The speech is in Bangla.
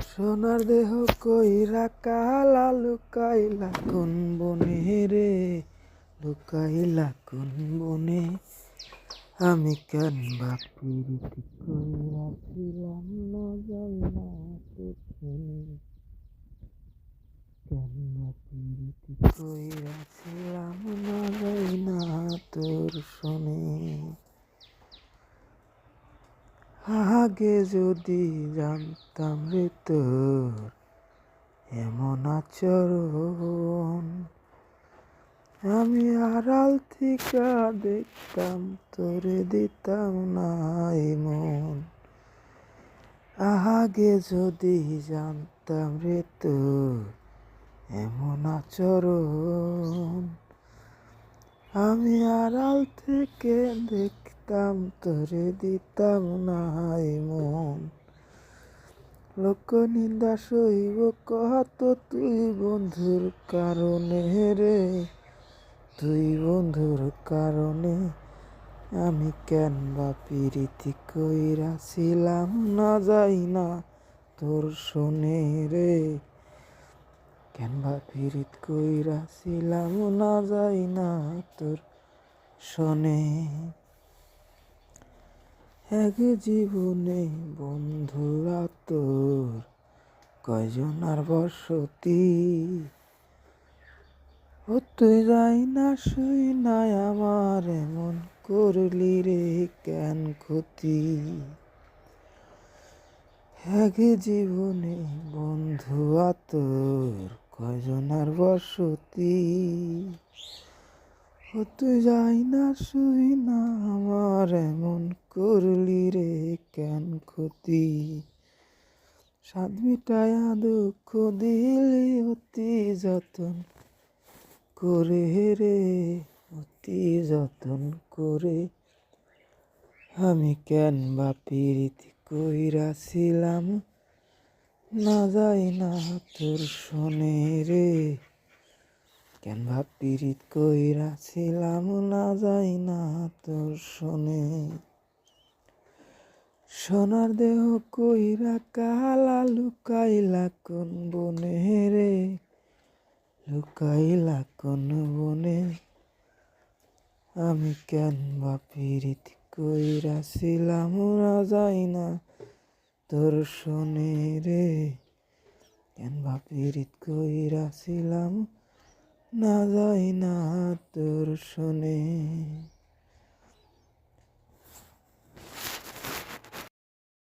সোনার দেহ কইরা কালা লুকাইলা কোন বনে রে, লুকাইলা কোন বনে। আমি কেন বা প্রীতি কইরাছিলাম না যাই না তোর শোনে। কেন বা প্রীতি কইরাছিলাম না যাই না তোর শোনে। আগে যদি জানতাম রে তোর এমন আচরণ, আমি আড়াল থেকে দেখতাম তোরে দিতাম না মন। আগে যদি জানতাম রে তোর এমন আচরণ, আমি আড়াল থেকে দেখতাম তোরে দিতাম না মন। লোক নিন্দা সইব কত তুই বন্ধুর কারণে রে, তুই বন্ধুর কারণে। আমি কেন বা প্রীতি কইরাছিলাম না যাই না তোর শোনে রে। কেন বা প্রীতি কইরাছিলাম না যাই না তোর শোনে। এক জীবনে বন্ধুরা তোর কয়জন আর বসতি, ও তুই যাই না শুই নাই আমার এমন করলি রে কেন ক্ষতি। এক জীবনে বন্ধু তোর কয়জন আর বসতি, ও তুই যাই না শুই না আমার এমন করলি রে কেন ক্ষতি। সাধ মিটায়া দুঃখ দিলি অতি যতন করে রে, অতি যতন করে। আমি কেন বা প্রীতি কইরাছিলাম না যাই না তোর শোনে রে। কেন বা প্রীতি কইরাছিলাম না যাই না তোর শোনে। সোনার দেহ কইরা কালা লুকাইলা কোন বনে রে, লুকাইলা কোন বনে। আমি কেন বা প্রীতি কইরাছিলাম না যাই না তোর শোনে রে। কেন বা প্রীতি কইরাছিলাম না যাই না তোর শোনে।